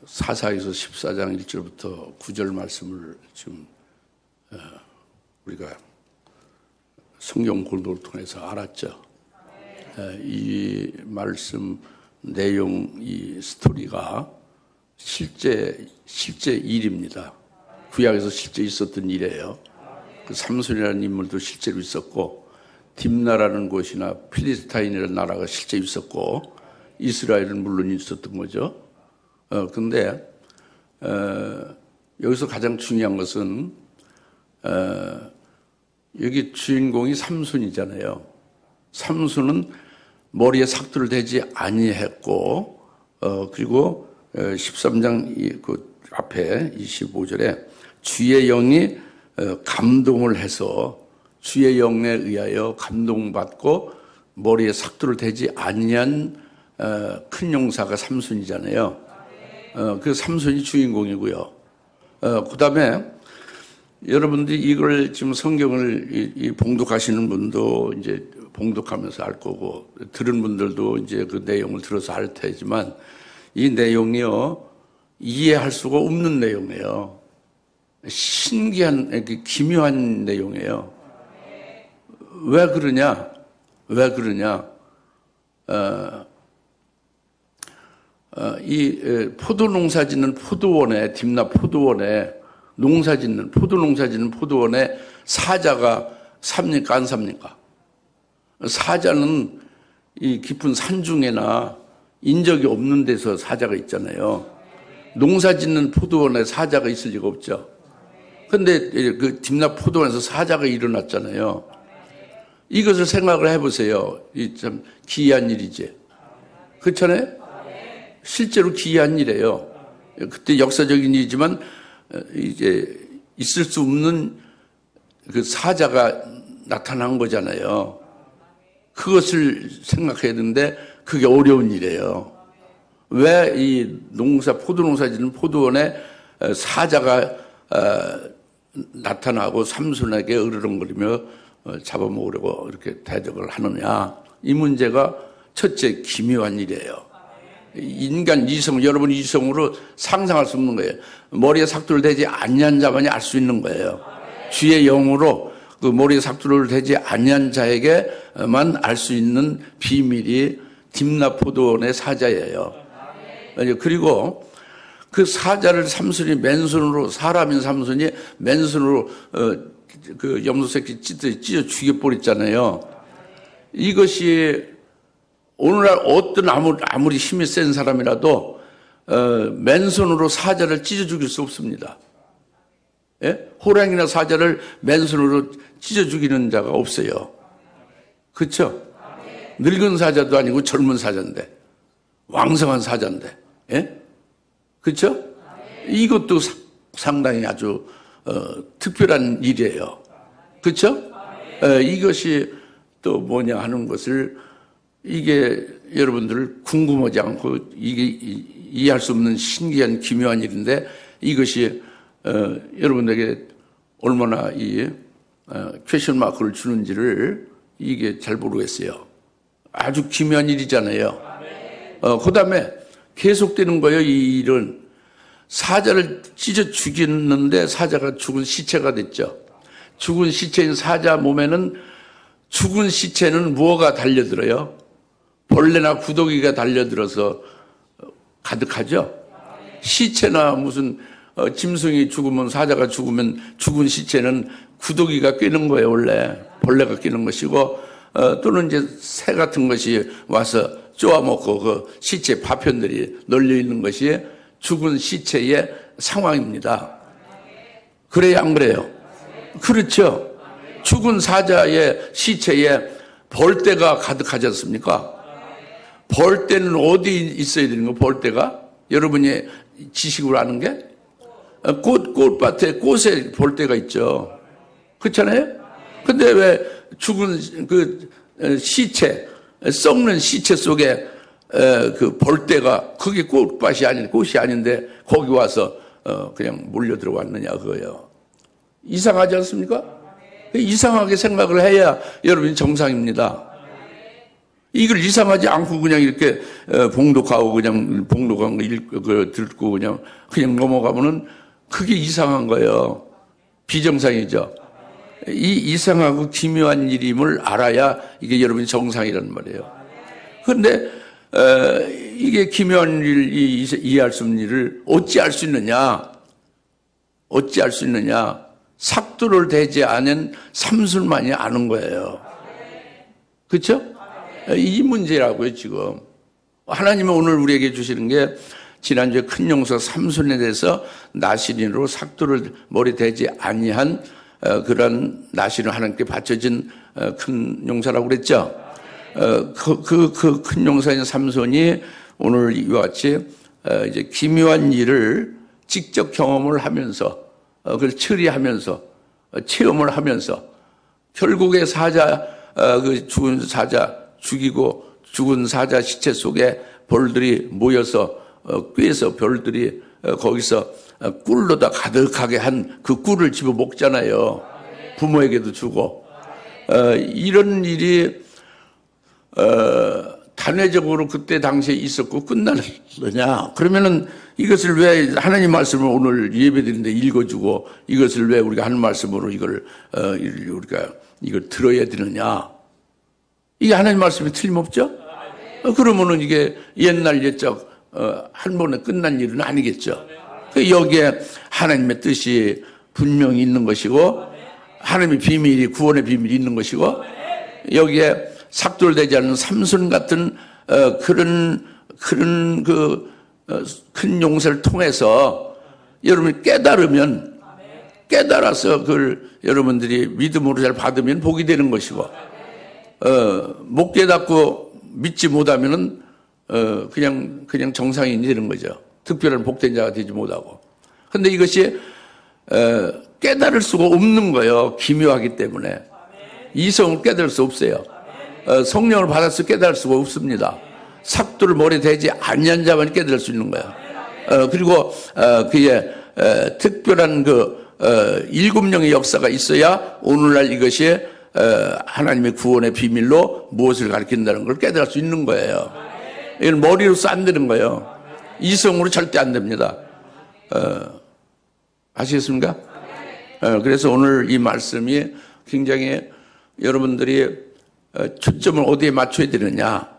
사사에서 14장 1절부터 9절 말씀을 지금 우리가 성경 공독을 통해서 알았죠. 이 말씀 내용, 이 스토리가 실제 일입니다. 구약에서 실제 있었던 일이에요. 그 삼손이라는 인물도 실제로 있었고, 딥나라는 곳이나 필리스타인이라는 나라가 실제 있었고, 이스라엘은 물론 있었던 거죠. 근데 여기서 가장 중요한 것은 여기 주인공이 삼손이잖아요. 삼손은 머리에 삭도를 대지 아니했고, 그리고 13장 그 앞에 25절에 주의 영이 감동을 해서 주의 영에 의하여 감동받고 머리에 삭도를 대지 아니한 큰 용사가 삼손이잖아요. 그 삼손이 주인공이고요. 그 다음에 여러분들이 이걸 지금 성경을 봉독하시는 분도 이제 봉독하면서 알 거고, 들은 분들도 이제 그 내용을 들어서 알 테지만, 이 내용이요, 이해할 수가 없는 내용이에요. 신기한, 기묘한 내용이에요. 왜 그러냐? 이 포도 농사 짓는 포도원에, 딥나 포도원에 포도 농사 짓는 포도원에 사자가 삽니까, 안 삽니까? 사자는 이 깊은 산중에나 인적이 없는 데서 사자가 있잖아요. 농사 짓는 포도원에 사자가 있을 리가 없죠. 근데 그 딥나 포도원에서 사자가 일어났잖아요. 이것을 생각을 해보세요. 이 참 기이한 일이지. 그렇잖아요? 실제로 기이한 일이에요. 그때 역사적인 일이지만 이제 있을 수 없는 그 사자가 나타난 거잖아요. 그것을 생각해야 되는데 그게 어려운 일이에요. 왜 이 포도 농사 짓는 포도원에 사자가 나타나고 삼손에게 으르렁거리며 잡아먹으려고 이렇게 대적을 하느냐. 이 문제가 첫째 기묘한 일이에요. 인간 이성, 여러분 이성으로 상상할 수 없는 거예요. 머리에 삭도를 대지 아니한 자만이 알 수 있는 거예요. 주의 영으로 그 머리에 삭도를 대지 아니한 자에게만 알 수 있는 비밀이 딥나 포도원의 사자예요. 그리고 그 사자를 삼손이 맨손으로, 사람인 삼손이 맨손으로 그 염소새끼 찢어 죽여버렸잖아요. 이것이 오늘날 어떤 아무리 힘이 센 사람이라도 맨손으로 사자를 찢어 죽일 수 없습니다. 예? 호랑이나 사자를 맨손으로 찢어 죽이는 자가 없어요. 그렇죠? 늙은 사자도 아니고 젊은 사자인데, 왕성한 사자인데, 예? 그렇죠? 이것도 상당히 아주 특별한 일이에요. 그렇죠? 이것이 또 뭐냐 하는 것을, 이게 여러분들 궁금하지 않고 이게 이해할 수 없는 신기한 기묘한 일인데, 이것이 여러분에게 얼마나 이 퀘션 마크를 주는지를 이게 잘 모르겠어요. 아주 기묘한 일이잖아요. 그 다음에 계속되는 거예요. 이 일은 사자를 찢어 죽였는데 사자가 죽은 시체가 됐죠. 죽은 시체인 사자 몸에는, 죽은 시체는 무엇가 달려들어요? 벌레나 구더기가 달려들어서 가득하죠. 시체나 무슨 짐승이 죽으면, 사자가 죽으면 죽은 시체는 구더기가 뀌는 거예요. 원래 벌레가 뀌는 것이고, 또는 이제 새 같은 것이 와서 쪼아먹고 그 시체 파편들이 널려 있는 것이 죽은 시체의 상황입니다. 그래요, 안 그래요? 그렇죠. 죽은 사자의 시체에 벌떼가 가득하지 않습니까? 벌떼는 어디 있어야 되는 거? 벌떼가 여러분이 지식으로 아는 게 꽃밭에 꽃에 벌떼가 있죠. 그렇잖아요? 근데 왜 죽은 그 시체, 썩는 시체 속에 그 벌떼가, 그게 꽃밭이 아닌, 꽃이 아닌데 거기 와서 그냥 몰려 들어왔느냐 그거예요. 이상하지 않습니까? 이상하게 생각을 해야 여러분이 정상입니다. 이걸 이상하지 않고 그냥 이렇게 봉독하고 그냥 봉독한 거 듣고 그냥 넘어가면은 그게 이상한 거예요. 비정상이죠. 이 이상하고 기묘한 일임을 알아야 이게 여러분이 정상이란 말이에요. 그런데 이게 기묘한 일, 이해할 수 없는 일을 어찌 알 수 있느냐? 어찌 알 수 있느냐? 삭도를 대지 않은 삼순만이 아는 거예요. 그렇죠? 이 문제라고요, 지금. 하나님은 오늘 우리에게 주시는 게 지난주에 큰 용사 삼순에 대해서 나시린으로 삭도를 머리 대지 아니한 그런 나시린 하나님께 바쳐진 큰 용사라고 그랬죠. 그 큰 용사인 삼손이 오늘 이와 같이 이제 기묘한 일을 직접 경험을 하면서 그걸 처리하면서 체험을 하면서 결국에 사자 그 죽은 사자 죽이고 죽은 사자 시체 속에 벌들이 모여서 꾀에서 별들이 거기서 꿀로다 가득하게 한 그 꿀을 집어 먹잖아요. 부모에게도 주고 이런 일이 단회적으로 그때 당시에 있었고 끝나느냐? 그러면은 이것을 왜 하나님 말씀을 오늘 예배드리는데 읽어주고 이것을 왜 우리가 하는 말씀으로 우리가 이걸 들어야 되느냐? 이게 하나님 말씀이 틀림없죠? 그러면은 이게 옛날 옛적 한 번에 끝난 일은 아니겠죠. 여기에 하나님의 뜻이 분명히 있는 것이고 하나님의 비밀이 구원의 비밀이 있는 것이고 여기에 삭돌되지 않는 삼손 같은 그런 큰 용서를 통해서 여러분이 깨달아서 그걸 여러분들이 믿음으로 잘 받으면 복이 되는 것이고 못 깨닫고 믿지 못하면은 그냥 정상인이 되는 거죠. 특별한 복된 자가 되지 못하고. 근데 이것이 깨달을 수가 없는 거예요. 기묘하기 때문에. 이성을 깨달을 수 없어요. 성령을 받아서 깨달을 수가 없습니다. 삭도를 머리에 대지 아니한 자만 깨달을 수 있는 거예요. 그리고 그의 특별한 일곱 명의 역사가 있어야 오늘날 이것이 하나님의 구원의 비밀로 무엇을 가리킨다는 걸 깨달을 수 있는 거예요. 이건 머리로서 안 되는 거예요. 이성으로 절대 안 됩니다. 아시겠습니까? 그래서 오늘 이 말씀이 굉장히 여러분들이 초점을 어디에 맞춰야 되느냐?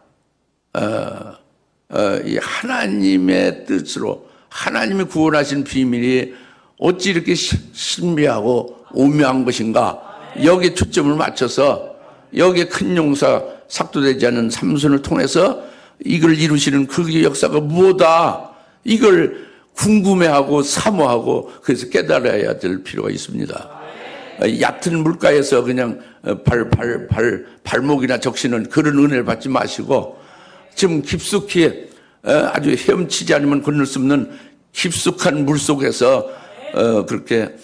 이 하나님의 뜻으로 하나님이 구원하신 비밀이 어찌 이렇게 신비하고 오묘한 것인가? 여기에 초점을 맞춰서 여기에 큰 용사 삭도되지 않은 삼손을 통해서 이걸 이루시는 그 역사가 무엇이다? 이걸 궁금해하고 사모하고 그래서 깨달아야 될 필요가 있습니다. 얕은 물가에서 그냥 발목이나 적시는 그런 은혜를 받지 마시고 지금 깊숙이 아주 헤엄치지 않으면 건널 수 없는 깊숙한 물 속에서 그렇게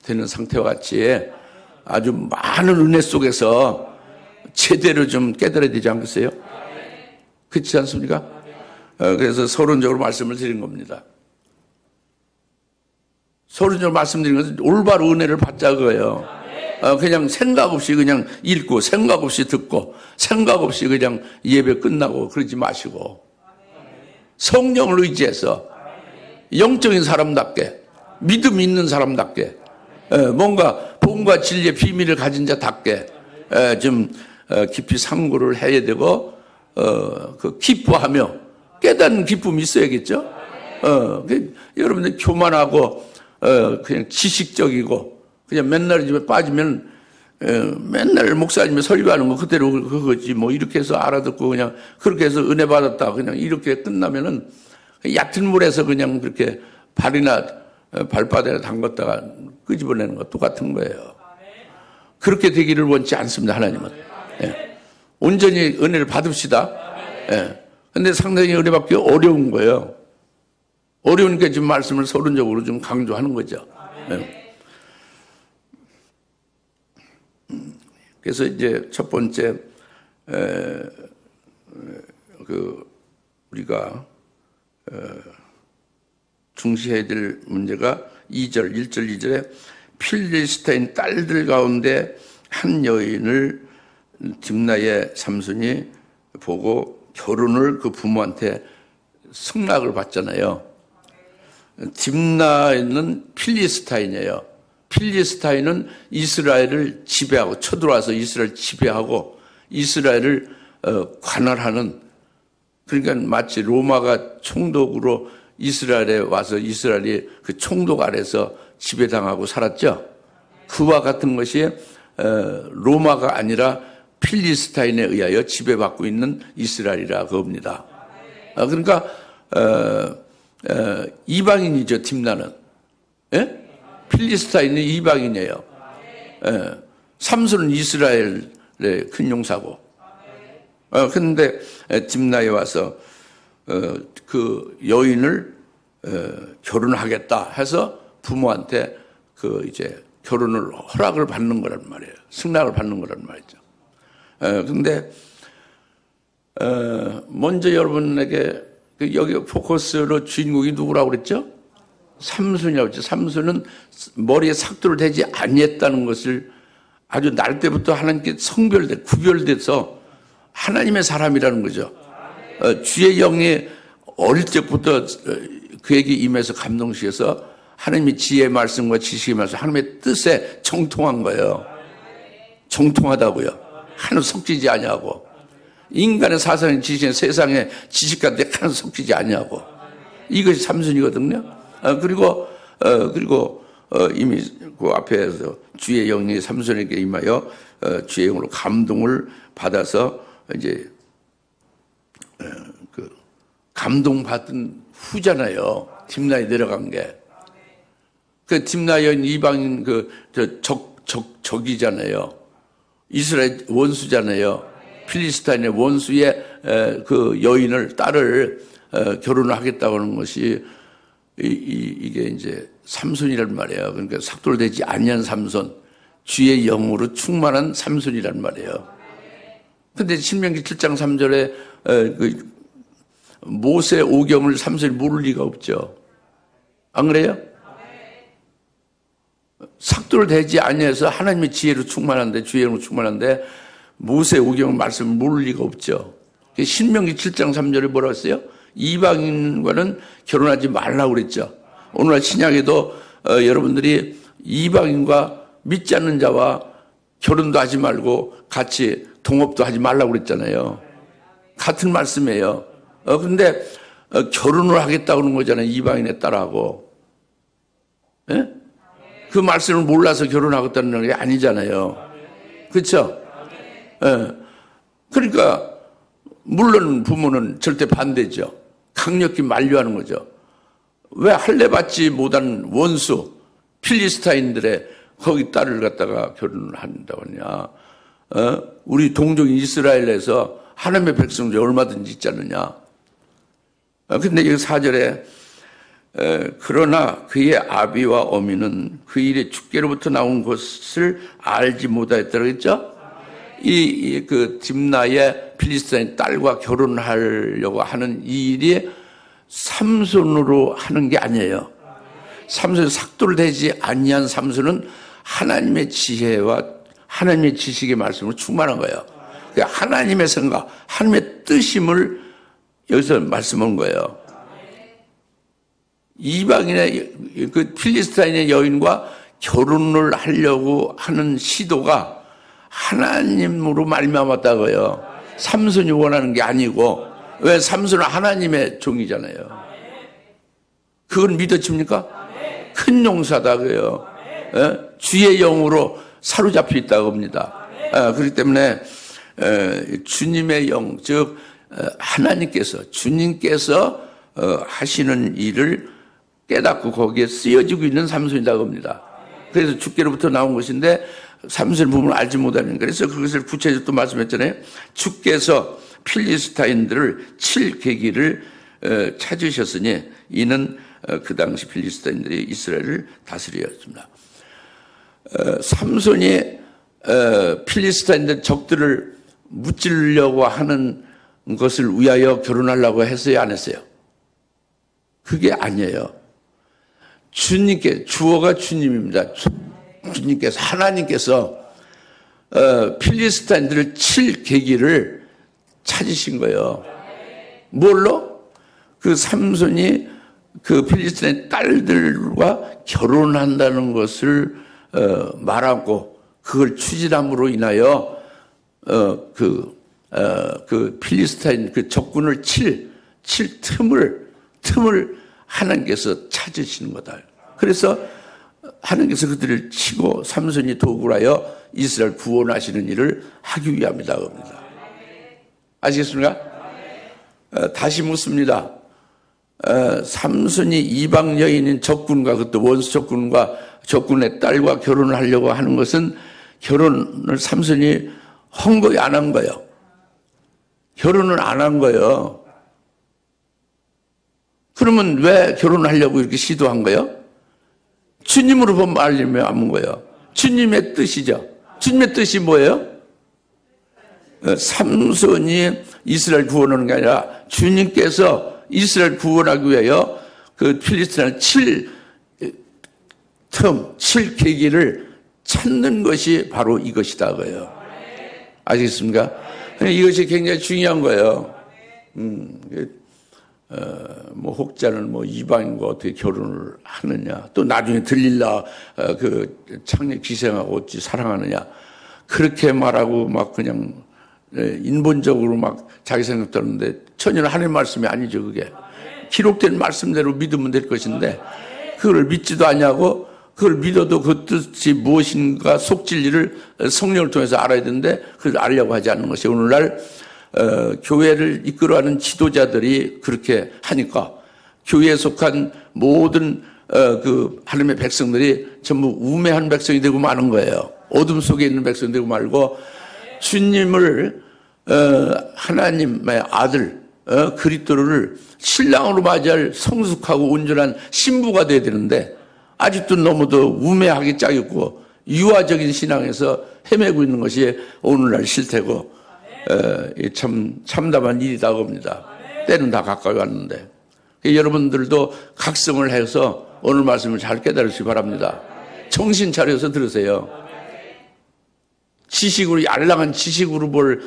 되는 상태와 같이 아주 많은 은혜 속에서 제대로 좀 깨달아야 되지 않겠어요? 그렇지 않습니까? 그래서 서론적으로 말씀을 드린 겁니다. 서론적으로 말씀드린 것은 올바로 은혜를 받자고요. 그냥 생각 없이 그냥 읽고 생각 없이 듣고 생각 없이 그냥 예배 끝나고 그러지 마시고 성령을 의지해서 영적인 사람답게 믿음 있는 사람답게 뭔가 복음과 진리의 비밀을 가진 자답게 좀 깊이 상고를 해야 되고 그 기뻐하며 깨닫는 기쁨이 있어야겠죠. 여러분들 교만하고 그냥 지식적이고 그냥 맨날 집에 빠지면 맨날 목사님이 설교하는 거 그대로 그거지 뭐 이렇게 해서 알아듣고 그냥 그렇게 해서 은혜 받았다 그냥 이렇게 끝나면은 얕은 물에서 그냥 그렇게 발이나 발바닥에 담갔다가 끄집어내는 것 똑같은 거예요. 그렇게 되기를 원치 않습니다. 하나님은. 온전히 은혜를 받읍시다. 근데 상당히 은혜 받기 어려운 거예요. 어려우니까 지금 말씀을 서론적으로 좀 강조하는 거죠. 그래서 이제 첫 번째 우리가 중시해야 될 문제가 1절 2절에 필리스타인 딸들 가운데 한 여인을 딥나의 삼손이 보고 결혼을 그 부모한테 승낙을 받잖아요. 딥나는 필리스타인이에요. 필리스타인은 이스라엘을 지배하고 쳐들어와서 이스라엘을 지배하고 이스라엘을 관할하는, 그러니까 마치 로마가 총독으로 이스라엘에 와서 이스라엘이 그 총독 아래서 지배당하고 살았죠. 그와 같은 것이 로마가 아니라 필리스타인에 의하여 지배받고 있는 이스라엘이라 그겁니다. 그러니까 이방인이죠. 딥나는. 예? 필리스타인은 이방인이에요. 삼손은 이스라엘의 큰 용사고. 그런데 딥나에 와서 그 여인을 결혼하겠다 해서 부모한테 그 이제 결혼을 허락을 받는 거란 말이에요. 승낙을 받는 거란 말이죠. 그런데 먼저 여러분에게 여기 포커스로 주인공이 누구라고 그랬죠? 삼손이라고 했죠. 삼손은 머리에 삭도를 대지 아니했다는 것을 아주 날 때부터 하나님께 구별돼서 하나님의 사람이라는 거죠. 주의 영이 어릴 때부터 그에게 임해서 감동시켜서 하나님의 지혜의 말씀과 지식의 말씀, 하나님의 뜻에 정통한 거예요. 정통하다고요. 하나 섞이지 아니하고. 인간의 사상의 지식의 세상의 지식 같은 데 하나 섞이지 아니하고. 이것이 삼손이거든요. 그리고 이미 그 앞에서 주의 영이 삼손에게 임하여 주의 영으로 감동을 받아서 이제 그 감동받은 후잖아요. 딥나에 내려간 게. 그 딥나의 이방인 적이잖아요. 이스라엘 원수잖아요. 필리스타인의 원수의 그 여인을 딸을 결혼을 하겠다고 하는 것이 이게 이제 삼손이란 말이에요. 그러니까 삭돌되지 아니한 삼손, 주의 영으로 충만한 삼손이란 말이에요. 근데 신명기 7장 3절에 그 모세 오경을 삼손이 모를 리가 없죠. 안 그래요? 삭돌되지 아니해서 하나님의 지혜로 충만한데, 주의 영으로 충만한데 모세 오경을 말씀을 모를 리가 없죠. 신명기 7장 3절에 뭐라고 했어요? 이방인과는 결혼하지 말라고 그랬죠. 오늘날 신약에도 여러분들이 이방인과 믿지 않는 자와 결혼도 하지 말고 같이 동업도 하지 말라고 그랬잖아요. 같은 말씀이에요. 근데 결혼을 하겠다고 그러는 거잖아요. 이방인의 딸하고. 예? 그 말씀을 몰라서 결혼하겠다는 게 아니잖아요. 그렇죠? 예. 그러니까 물론 부모는 절대 반대죠. 강력히 만류하는 거죠. 왜 할례 받지 못한 원수 필리스타인들의 거기 딸을 갖다가 결혼을 한다고 하냐. 우리 동족인 이스라엘에서 하나님의 백성들이 얼마든지 있지 않느냐. 근데 여기 4절에 그러나 그의 아비와 어미는 그 일의 주께로부터 나온 것을 알지 못하였다고 했죠. 그 딥나의 필리스타인 딸과 결혼하려고 하는 이 일이 삼손으로 하는 게 아니에요. 삼손 삭돌되지 아니한 삼손은 하나님의 지혜와 하나님의 지식의 말씀으로 충만한 거예요. 하나님의 생각, 하나님의 뜻임을 여기서 말씀한 거예요. 이방인의 그 필리스타인의 여인과 결혼을 하려고 하는 시도가 하나님으로 말미암았다고요. 삼손이 원하는 게 아니고. 왜? 삼손은 하나님의 종이잖아요. 그걸 믿어집니까? 큰 용사다고요. 주의 영으로 사로잡혀 있다고 합니다. 그렇기 때문에 주님의 영, 즉 하나님께서, 주님께서 하시는 일을 깨닫고 거기에 쓰여지고 있는 삼손이라고 합니다. 그래서 주께로부터 나온 것인데 삼손의 부분을 알지 못하는, 그래서 그것을 구체적으로 또 말씀했잖아요. 주께서 필리스타인들을 칠 계기를 찾으셨으니 이는 그 당시 필리스타인들이 이스라엘을 다스리었습니다. 삼손이 필리스타인들 적들을 무찌르려고 하는 것을 위하여 결혼하려고 했어요, 안 했어요? 그게 아니에요. 주님께, 주어가 주님입니다. 주님께서, 하나님께서 필리스타인들을 칠 계기를 찾으신 거예요. 뭘로? 그 삼손이 그 필리스타인 딸들과 결혼한다는 것을 말하고 그걸 추진함으로 인하여 그 필리스타인 그 적군을 칠 틈을 하나님께서 찾으시는 거다. 그래서 하나님께서 그들을 치고 삼손이 도구를 하여 이스라엘 구원하시는 일을 하기 위함이다. 아시겠습니까? 다시 묻습니다. 삼손이 이방 여인인 적군과 그것도 원수 적군과 적군의 딸과 결혼을 하려고 하는 것은 결혼을 삼손이 헝거히 안 한 거예요. 결혼을 안 한 거예요. 그러면 왜 결혼하려고 이렇게 시도한 거예요? 주님으로 보면 알려면 안 거예요. 주님의 뜻이죠. 주님의 뜻이 뭐예요? 삼손이 이스라엘 구원하는 게 아니라 주님께서 이스라엘 구원하기 위하여 그 필리스틴을 칠 계기를 찾는 것이 바로 이것이다 그래요. 아시겠습니까? 이것이 굉장히 중요한 거예요. 뭐 혹자는 뭐 이방인과 어떻게 결혼을 하느냐, 또 나중에 들릴라 그 창녀 기생하고 어찌 사랑하느냐, 그렇게 말하고 막 그냥 인본적으로 막 자기 생각도 하는데 전혀 하나님 말씀이 아니죠. 그게 기록된 말씀대로 믿으면 될 것인데 그걸 믿지도 않냐고, 그걸 믿어도 그 뜻이 무엇인가 속진리를 성령을 통해서 알아야 되는데 그걸 알려고 하지 않는 것이 오늘날 교회를 이끌어가는 지도자들이 그렇게 하니까 교회에 속한 모든 그 하나님의 백성들이 전부 우매한 백성이 되고 마는 거예요. 어둠 속에 있는 백성이 되고 말고 주님을 하나님의 아들 그리스도를 신랑으로 맞이할 성숙하고 온전한 신부가 돼야 되는데 아직도 너무도 우매하게 짜였고 유아적인 신앙에서 헤매고 있는 것이 오늘날 실태고 참 참담한 일이다 봅니다. 때는 다 가까이 왔는데 여러분들도 각성을 해서 오늘 말씀을 잘 깨달으시기 바랍니다. 정신 차려서 들으세요. 지식으로 알랑한 지식으로 뭘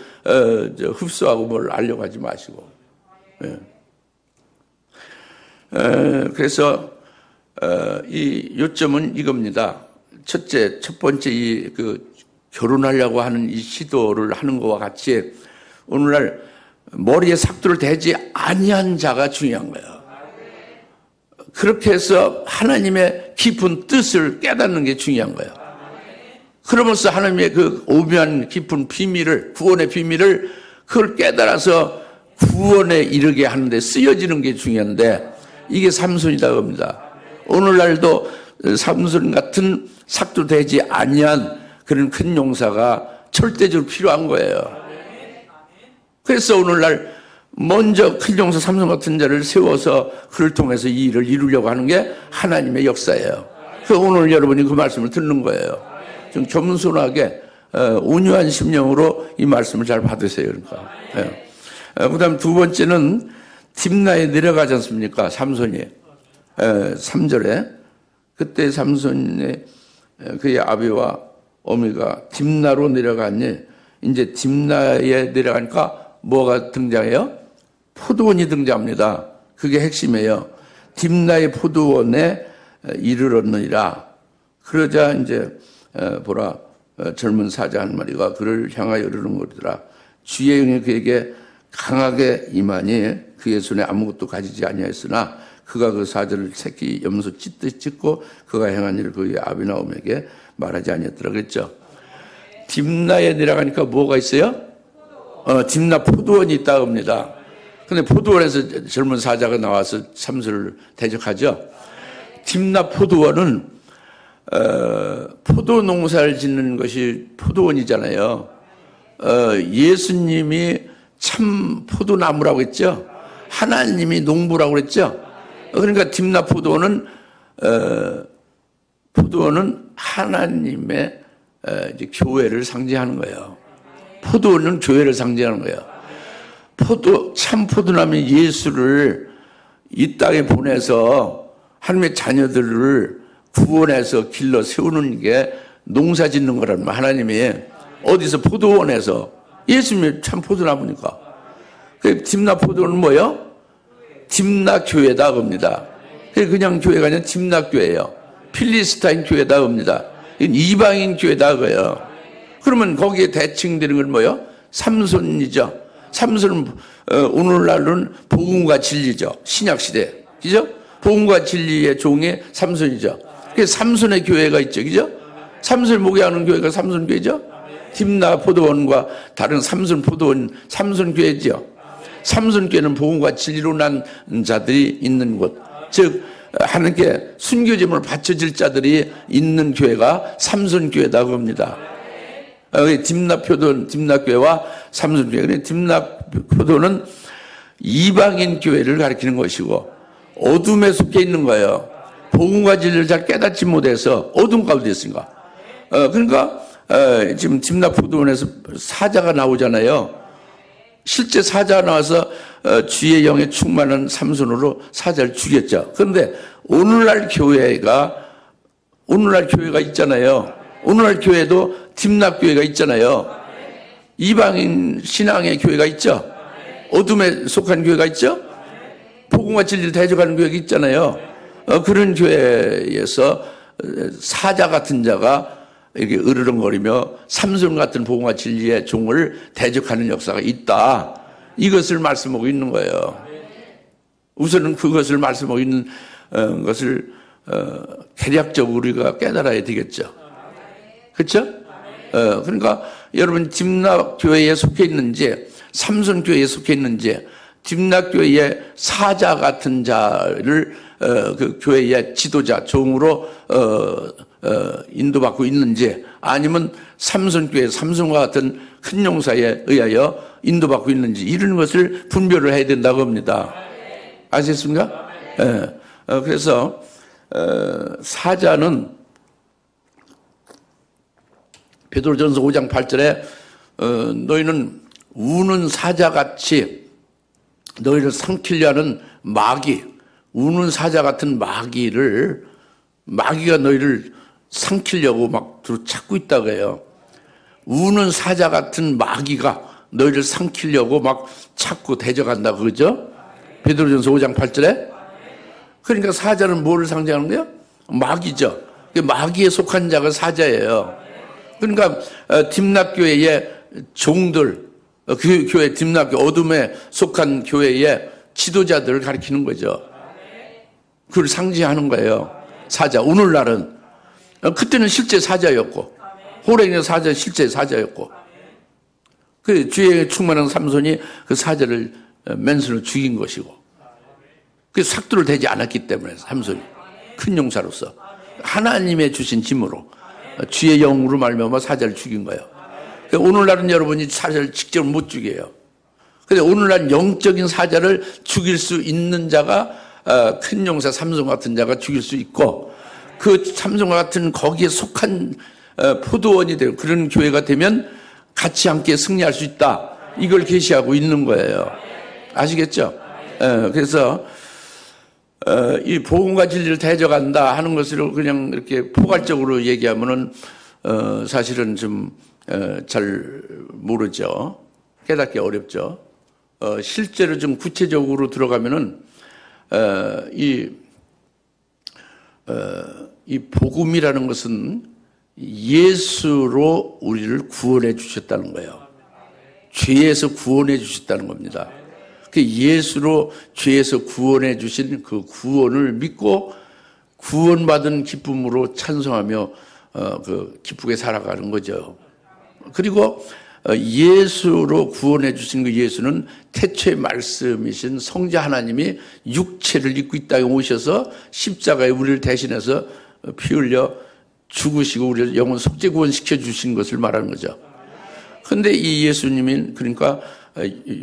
흡수하고 뭘 알려고 하지 마시고. 그래서 이 요점은 이겁니다. 첫 번째 그 결혼하려고 하는 이 시도를 하는 것과 같이 오늘날 머리에 삭도를 대지 아니한 자가 중요한 거예요. 그렇게 해서 하나님의 깊은 뜻을 깨닫는 게 중요한 거예요. 그러면서 하나님의 그 오묘한 깊은 비밀을, 구원의 비밀을 그걸 깨달아서 구원에 이르게 하는데 쓰여지는 게 중요한데 이게 삼손이다 겁니다. 오늘날도 삼손 같은 삭도 되지 아니한 그런 큰 용사가 절대적으로 필요한 거예요. 그래서 오늘날 먼저 큰 용사 삼손 같은 자를 세워서 그를 통해서 이 일을 이루려고 하는 게 하나님의 역사예요. 그래서 오늘 여러분이 그 말씀을 듣는 거예요. 좀 겸손하게 온유한 심령으로 이 말씀을 잘 받으세요. 그러니까. 그 다음 두 번째는 딥나에 내려가지 않습니까? 삼손이 3절에 그때 삼손의 그의 아비와 어미가 딥나로 내려갔니, 이제 딥나에 내려가니까 뭐가 등장해요? 포도원이 등장합니다. 그게 핵심이에요. 딥나의 포도원에 이르렀느니라. 그러자 이제 보라, 젊은 사자 한 마리가 그를 향하여 이르는 거더라. 주의 영이 그에게 강하게 임하니 그의 손에 아무것도 가지지 아니하였으나 그가 그 사자를 새끼 염소 찢듯이 찢고 그가 행한 일을 그의 아비나옴에게 말하지 아니했더라 그랬죠. 딥나에 내려가니까 뭐가 있어요? 딥나 포도원이 있다 합니다. 근데 포도원에서 젊은 사자가 나와서 삼손을 대적하죠. 딥나 포도원은 포도 농사를 짓는 것이 포도원이잖아요. 예수님이 참 포도나무라고 했죠. 하나님이 농부라고 그랬죠. 그러니까 딥나 포도원은 하나님의 이제 교회를 상징하는 거예요. 포도원은 교회를 상징하는 거예요. 참 포도나무 예수를 이 땅에 보내서 하나님의 자녀들을 구원해서 길러 세우는 게 농사 짓는 거란 말이에요. 하나님이. 어디서? 포도원에서. 예수님이 참 포도나무니까. 그 딥나 포도원은 뭐예요? 딥나 교회다 겁니다. 그냥 교회가 아니라 딥나 교회예요. 필리스타인 교회다 겁니다. 이방인 교회다 그래요. 그러면 거기에 대칭되는 건 뭐예요? 삼손이죠. 삼손은 오늘날은 복음과 진리죠. 신약 시대, 그죠? 복음과 진리의 종의 삼손이죠. 그래서 삼손의 교회가 있죠, 그죠? 삼손을 목회하는 교회가 삼손 교회죠. 딥나 포도원과 다른 삼손 포도원, 삼손 교회죠. 삼손 교회는 복음과 진리로 난 자들이 있는 곳, 즉 하나님께 순교제물을 바쳐질 자들이 있는 교회가 삼손 교회다 겁니다. 딥나 포도원, 딥나 교회와 삼손 교회. 딥나 포도는 이방인 교회를 가리키는 것이고 어둠에 속해 있는 거예요. 복음과 진리를 잘 깨닫지 못해서 어둠 가운데 있으니까. 그러니까 지금 딥나 포도원에서 사자가 나오잖아요. 실제 사자가 나와서 주의 영에 충만한 삼손으로 사자를 죽였죠. 그런데 오늘날 교회가 있잖아요. 오늘날 교회도 딥나 교회가 있잖아요. 이방인 신앙의 교회가 있죠. 어둠에 속한 교회가 있죠. 복음과 진리를 대적하는 교회가 있잖아요. 그런 교회에서 사자 같은 자가 이렇게 으르렁거리며 삼손 같은 복음과 진리의 종을 대적하는 역사가 있다. 이것을 말씀하고 있는 거예요. 우선은 그것을 말씀하고 있는 것을 대략적으로 우리가 깨달아야 되겠죠. 그렇죠? 그러니까 여러분 딥나 교회에 속해 있는지 삼손 교회에 속해 있는지 딥나 교회의 사자 같은 자를 그 교회의 지도자 종으로 인도받고 있는지 아니면 삼손 교회 삼손과 같은 큰 용사에 의하여 인도받고 있는지 이런 것을 분별을 해야 된다고 합니다. 아시겠습니까? 그래서 사자는 베드로전서 5장 8절에 너희는 우는 사자같이 너희를 삼키려 하는 마귀, 우는 사자 같은 마귀가 너희를 삼키려고 막 찾고 있다고 해요. 우는 사자 같은 마귀가 너희를 삼키려고 막 찾고 대적한다 그러죠? 베드로전서 5장 8절에. 그러니까 사자는 뭐를 상징하는 거예요? 마귀죠. 마귀에 속한 자가 사자예요. 그러니까 딥나 교회의 종들, 그 교회 딥나 교회 어둠에 속한 교회의 지도자들을 가리키는 거죠. 그걸 상징하는 거예요. 사자. 오늘날은 그때는 실제 사자였고 호랭이 사자 실제 사자였고 그 주에 충만한 삼손이 그 사자를 맨손으로 죽인 것이고 그 삭도를 대지 않았기 때문에 삼손이 큰 용사로서 하나님의 주신 짐으로 주의 영으로 말미암아 사자를 죽인 거예요. 오늘날은 여러분이 사자를 직접 못 죽여요. 근데 오늘날 영적인 사자를 죽일 수 있는 자가 큰 용사 삼손 같은 자가 죽일 수 있고 그 삼손과 같은 거기에 속한 포도원이 되고 그런 교회가 되면 같이 함께 승리할 수 있다. 이걸 계시하고 있는 거예요. 아시겠죠? 그래서 이 복음과 진리를 대적한다 하는 것을 그냥 이렇게 포괄적으로 얘기하면은 사실은 좀 잘 모르죠. 깨닫기 어렵죠. 실제로 좀 구체적으로 들어가면은 이 복음이라는 것은 예수로 우리를 구원해 주셨다는 거예요. 죄에서 구원해 주셨다는 겁니다. 그 예수로 죄에서 구원해 주신 그 구원을 믿고 구원받은 기쁨으로 찬송하며 그 기쁘게 살아가는 거죠. 그리고 예수로 구원해 주신 그 예수는 태초의 말씀이신 성자 하나님이 육체를 입고 이 땅에 오셔서 십자가에 우리를 대신해서 피 흘려 죽으시고 우리를 영혼 속죄 구원시켜 주신 것을 말하는 거죠. 그런데 이 예수님은 그러니까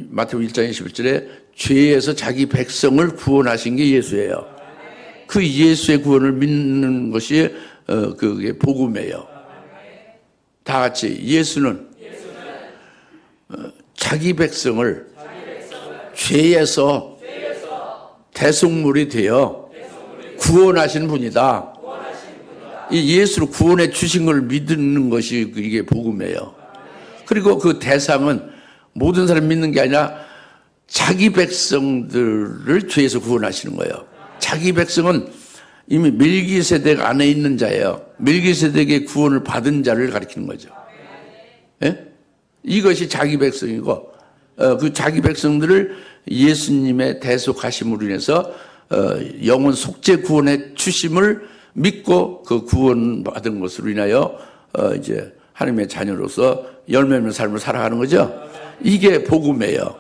마태복음 1장 21절에 죄에서 자기 백성을 구원하신 게 예수예요. 그 예수의 구원을 믿는 것이 그게 복음이에요. 다 같이 예수는 자기 백성을 죄에서 대속물이 되어 구원하신 분이다. 이 예수로 구원해 주신 걸 믿는 것이 이게 복음이에요. 그리고 그 대상은 모든 사람 믿는 게 아니라 자기 백성들을 죄에서 구원하시는 거예요. 자기 백성은 이미 멜기세덱 안에 있는 자예요. 멜기세덱의 구원을 받은 자를 가리키는 거죠. 예? 이것이 자기 백성이고, 그 자기 백성들을 예수님의 대속하심으로 인해서 영혼 속죄 구원의 주심을 믿고 그 구원받은 것으로 인하여 이제 하나님의 자녀로서 열매 있는 삶을 살아가는 거죠. 이게 복음이에요.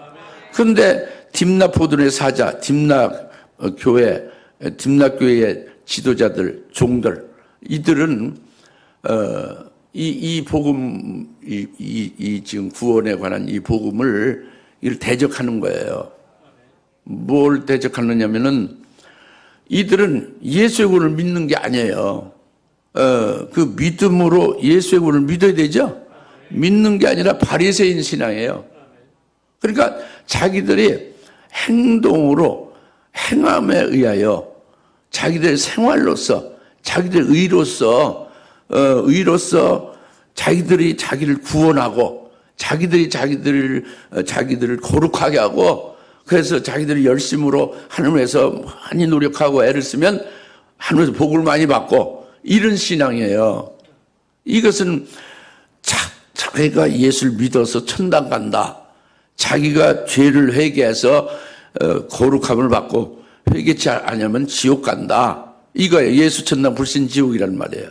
그런데 딥락 포도원의 사자, 딥락 교회의 지도자들, 종들, 이들은 이 복음, 이 지금 구원에 관한 이 복음을 이를 대적하는 거예요. 뭘 대적하느냐면은 이들은 예수의 구원을 믿는 게 아니에요. 그 믿음으로 예수의 구원을 믿어야 되죠. 믿는 게 아니라 바리새인 신앙이에요. 그러니까 자기들이 행동으로 행함에 의하여 자기들 생활로서 자기들 의로서 자기들이 자기를 구원하고 자기들이 자기들을 거룩하게 하고 그래서 자기들이 열심으로 하나님에서 많이 노력하고 애를 쓰면 하나님에서 복을 많이 받고 이런 신앙이에요. 이것은 자기가 예수를 믿어서 천당 간다. 자기가 죄를 회개해서 거룩함을 받고 회개치 않으면 지옥 간다. 이거예요. 예수 천당 불신 지옥이라는 말이에요.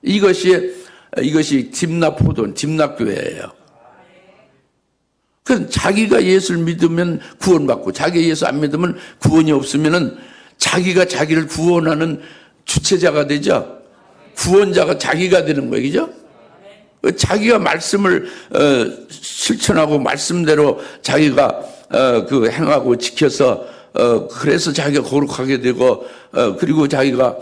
이것이 딥락 포도원, 딥락 교회예요. 그 자기가 예수를 믿으면 구원받고 자기가 예수 안 믿으면 구원이 없으면은 자기가 자기를 구원하는 주체자가 되죠. 구원자가 자기가 되는 거예요. 그죠? 자기가 말씀을 실천하고 말씀대로 자기가 그 행하고 지켜서 그래서 자기가 거룩하게 되고 그리고 자기가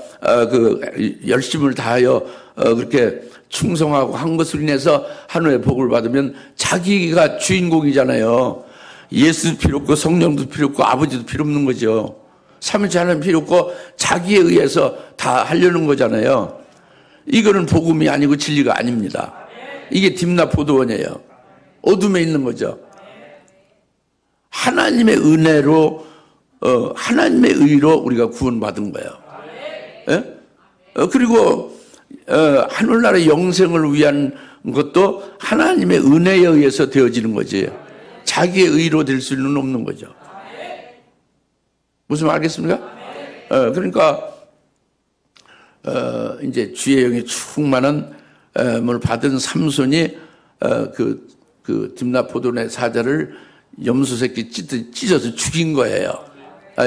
그 열심을 다하여 그렇게 충성하고 한 것으로 인해서 하늘의 복을 받으면 자기가 주인공이잖아요. 예수 필요 없고 성령도 필요 없고 아버지도 필요 없는 거죠. 삼위일체 하나님 필요 없고 자기에 의해서 다 하려는 거잖아요. 이거는 복음이 아니고 진리가 아닙니다. 이게 딥락 포도원이에요. 어둠에 있는 거죠. 하나님의 은혜로 하나님의 의로 우리가 구원받은 거예요. 예? 그리고 하늘나라의 영생을 위한 것도 하나님의 은혜에 의해서 되어지는 거지. 자기의 의로 될 수는 없는 거죠. 무슨 말 알겠습니까? 그러니까 이제 주의 영이 충만한 뭘 받은 삼손이 그 딥락 포도원의 사자를 염소 새끼 찢어서 죽인 거예요.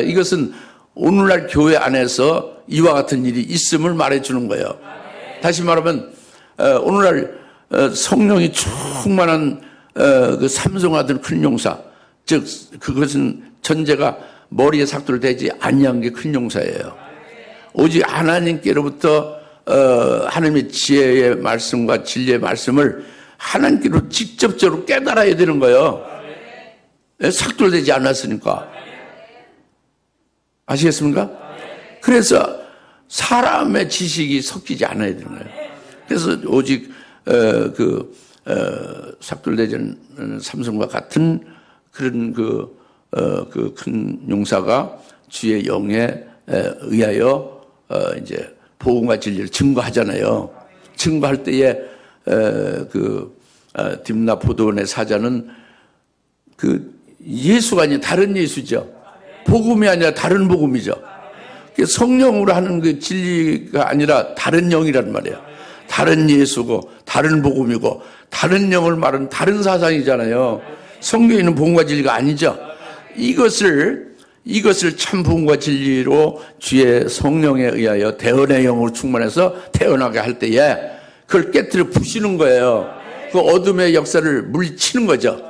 이것은 오늘날 교회 안에서 이와 같은 일이 있음을 말해주는 거예요. 다시 말하면 오늘날 성령이 충만한 그 삼손 같은 큰 용사, 즉 그것은 전제가 머리에 삭도를 대지 아니한 게 큰 용사예요. 오직 하나님께로부터 하나님의 지혜의 말씀과 진리의 말씀을 하나님께로 직접적으로 깨달아야 되는 거예요. 삭도를 대지 않았으니까. 아시겠습니까? 그래서 사람의 지식이 섞이지 않아야 되는 거예요. 그래서 오직 삭도되지 않은 삼손과 같은 그런 그 큰 용사가 주의 영에 의하여 이제 복음과 진리를 증거하잖아요. 증거할 때에 딥락 포도원의 사자는 그 예수가 아니라 다른 예수죠. 복음이 아니라 다른 복음이죠. 성령으로 하는 그 진리가 아니라 다른 영이란 말이에요. 다른 예수고 다른 복음이고 다른 영을 말하는 다른 사상이잖아요. 성경에 있는 복음과 진리가 아니죠. 이것을 참 복음과 진리로 주의 성령에 의하여 대언의 영으로 충만해서 태어나게 할 때에 그걸 깨뜨려 부시는 거예요. 그 어둠의 역사를 물리치는 거죠.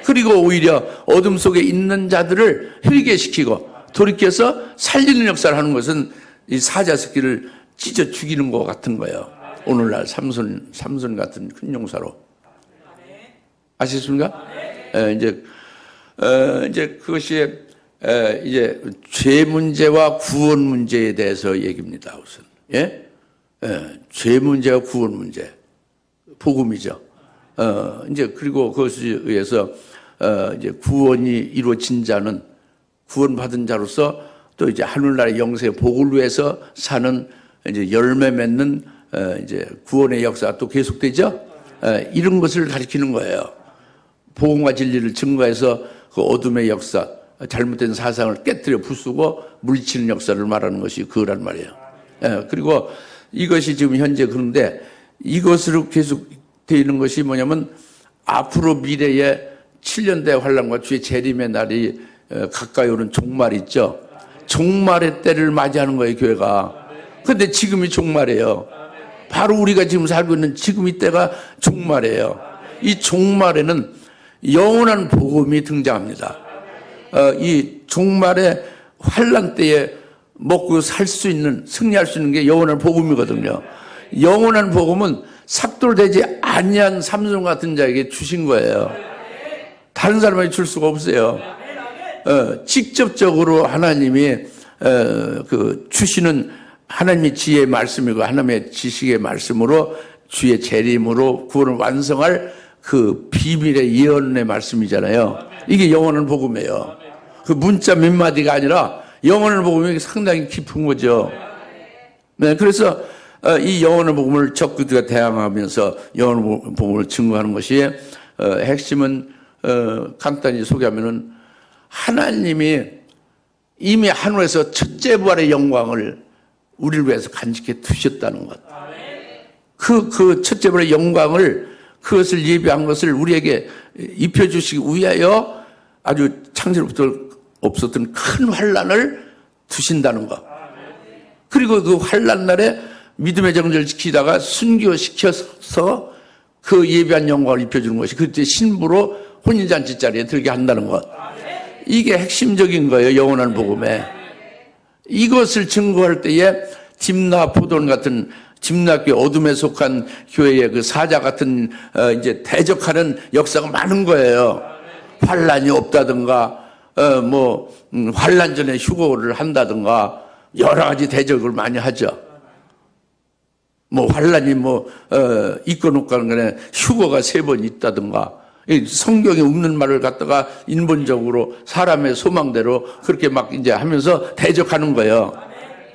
그리고 오히려 어둠 속에 있는 자들을 회개시키고 돌이켜서 살리는 역사를 하는 것은 이 사자 새끼를 찢어 죽이는 것 같은 거예요. 오늘날 삼손 같은 큰 용사로. 아시겠습니까? 이제 그것이 이제 죄 문제와 구원 문제에 대해서 얘기입니다. 우선. 죄 문제와 구원 문제. 복음이죠. 이제 그리고 그것에 의해서 이제 구원이 이루어진 자는 구원받은 자로서 또 이제 하늘나라의 영생의 복을 위해서 사는 이제 열매 맺는 이제 구원의 역사가 또 계속되죠. 이런 것을 가리키는 거예요. 복음과 진리를 증거해서 그 어둠의 역사, 잘못된 사상을 깨뜨려 부수고 물리치는 역사를 말하는 것이 그거란 말이에요. 그리고 이것이 지금 현재 그런데 이것으로 계속 되는 것이 뭐냐면 앞으로 미래에 7년대 환란과 주의 재림의 날이 가까이 오는 종말 있죠. 종말의 때를 맞이하는 거예요, 교회가. 그런데 지금이 종말이에요. 바로 우리가 지금 살고 있는 지금 이때가 종말이에요. 이 종말에는 영원한 복음이 등장합니다. 이 종말의 환란 때에 먹고 살 수 있는, 승리할 수 있는 게 영원한 복음이거든요. 영원한 복음은 삭돌되지 아니한 삼손 같은 자에게 주신 거예요. 다른 사람에게 줄 수가 없어요. 직접적으로 하나님이 주시는 하나님의 지혜의 말씀이고 하나님의 지식의 말씀으로 주의 재림으로 구원을 완성할 그 비밀의 예언의 말씀이잖아요. 이게 영원한 복음이에요. 그 문자 몇 마디가 아니라 영원한 복음이 상당히 깊은 거죠. 네, 그래서 이 영원한 복음을 적그리스도가 대항하면서 영원한 복음을 증거하는 것이 핵심은 간단히 소개하면은 하나님이 이미 하늘에서 첫째 부활의 영광을 우리를 위해서 간직해 두셨다는 것. 그 첫째 부활의 영광을 그것을 예비한 것을 우리에게 입혀주시기 위하여 아주 창세로부터 없었던 큰 환란을 두신다는 것. 그리고 그 환란 날에 믿음의 정절을 지키다가 순교시켜서 그 예비한 영광을 입혀주는 것이 그때 신부로 혼인잔치 자리에 들게 한다는 것. 이게 핵심적인 거예요, 영원한 복음에. 이것을 증거할 때에 dim나 포도원 같은 dim나교회 어둠에 속한 교회의 그 사자 같은 이제 대적하는 역사가 많은 거예요. 환란이 없다든가 환란 전에 휴거를 한다든가 여러 가지 대적을 많이 하죠. 환란이 있고 없고 하는 거네 휴거가 3번 있다든가 성경에 없는 말을 갖다가 인본적으로 사람의 소망대로 그렇게 막 이제 하면서 대적하는 거예요.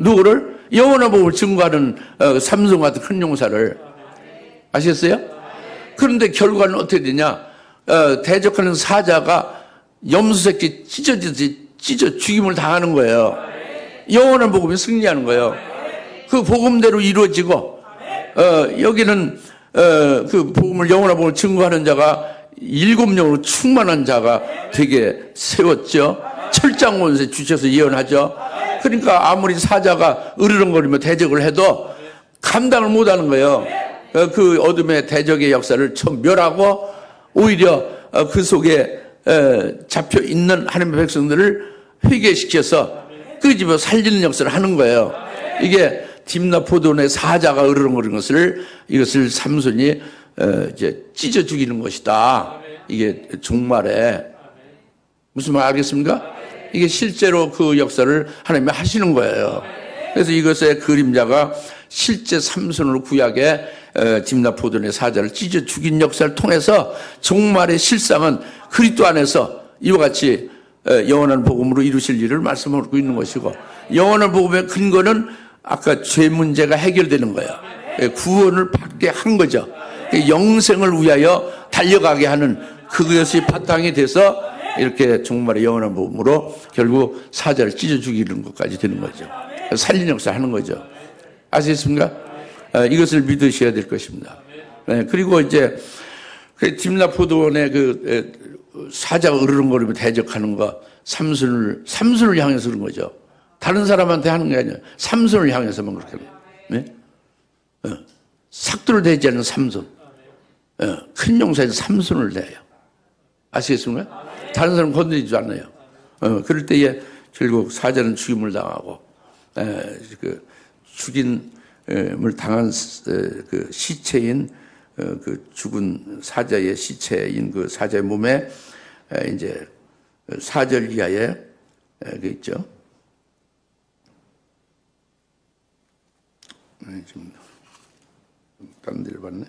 누구를? 영원한 복음을 증거하는 삼손 같은 큰 용사를. 아시겠어요? 그런데 결과는 어떻게 되냐? 대적하는 사자가 염소새끼 찢어 죽임을 당하는 거예요. 영원한 복음이 승리하는 거예요. 그 복음대로 이루어지고 여기는 그 복음을 영원한 복음을 증거하는 자가 7명으로 충만한 자가 되게 세웠죠. 철장 원세 주셔서 예언하죠. 그러니까 아무리 사자가 으르렁거리며 대적을 해도 감당을 못하는 거예요. 그 어둠의 대적의 역사를 처음 멸하고 오히려 그 속에 잡혀 있는 하나님의 백성들을 회개시켜서 그 집에 살리는 역사를 하는 거예요. 이게 dim나 포도원의 사자가 으르렁거리는 이것을 삼손이 이제 찢어 죽이는 것이다. 이게 종말에 무슨 말 알겠습니까? 이게 실제로 그 역사를 하나님이 하시는 거예요. 그래서 이것의 그림자가 실제 삼손으로 구약에 dim나 포도원의 사자를 찢어 죽인 역사를 통해서 종말의 실상은 그리스도 안에서 이와 같이 영원한 복음으로 이루실 일을 말씀하고 있는 것이고, 영원한 복음의 근거는 아까 죄 문제가 해결되는 거예요. 구원을 받게 한 거죠. 영생을 위하여 달려가게 하는 그것이 바탕이 돼서 이렇게 종말의 영원한 복음으로 결국 사자를 찢어 죽이는 것까지 되는 거죠. 살리는 역사를 하는 거죠. 아시겠습니까? 이것을 믿으셔야 될 것입니다. 그리고 이제 dim나 포도원의 사자가 으르렁거리며 대적하는 거, 삼손을 향해서 그런 거죠. 다른 사람한테 하는 게 아니라 삼손을 향해서만 그렇게 하는 거예요. 네? 삭도를 대지 않는 삼손. 큰 용사에서 삼손을 대요. 아시겠습니까? 다른 사람 건드리지 않아요. 그럴 때에 결국 사자는 죽임을 당하고, 죽임을 당한 그 시체인 그 죽은 사자의 시체인 그 사자의 몸에 이제 4절 이하에 그 있죠. 지금 딴 데를 봤네.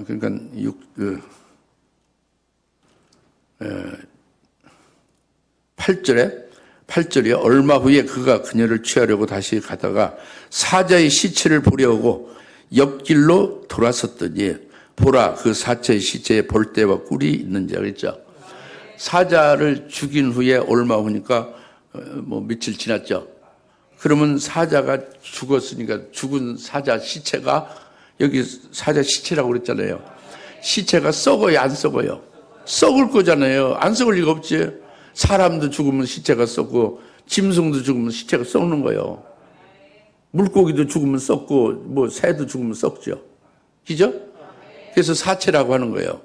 그러니까 8절에 얼마 후에 그가 그녀를 취하려고 다시 가다가 사자의 시체를 보려고 옆길로 돌아섰더니 보라 그 사체의 시체에 볼대와 꿀이 있는지 알겠죠? 사자를 죽인 후에 얼마 후니까 뭐 며칠 지났죠. 그러면 사자가 죽었으니까 죽은 사자 시체가 여기 사자 시체라고 그랬잖아요. 시체가 썩어요, 안 썩어요? 썩을 거잖아요. 안 썩을 리가 없지. 사람도 죽으면 시체가 썩고 짐승도 죽으면 시체가 썩는 거예요. 물고기도 죽으면 썩고 뭐 새도 죽으면 썩죠. 그죠? 그래서 사체라고 하는 거예요.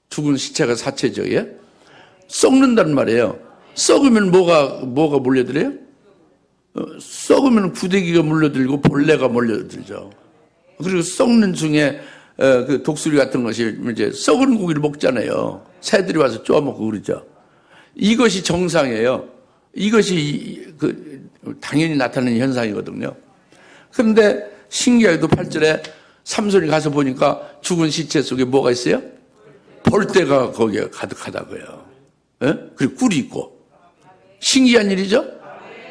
죽은 시체가 사체죠. 예? 썩는단 말이에요. 썩으면 뭐가 몰려들어요? 썩으면 구데기가 몰려들고 벌레가 몰려들죠. 그리고 썩는 중에 그 독수리 같은 것이 이제 썩은 고기를 먹잖아요. 새들이 와서 쪼아먹고 그러죠. 이것이 정상이에요. 이것이 당연히 나타나는 현상이거든요. 그런데 신기하게도 8절에 삼손이 가서 보니까 죽은 시체 속에 뭐가 있어요? 벌떼가 거기에 가득하다고요. 예? 그리고 꿀이 있고. 신기한 일이죠?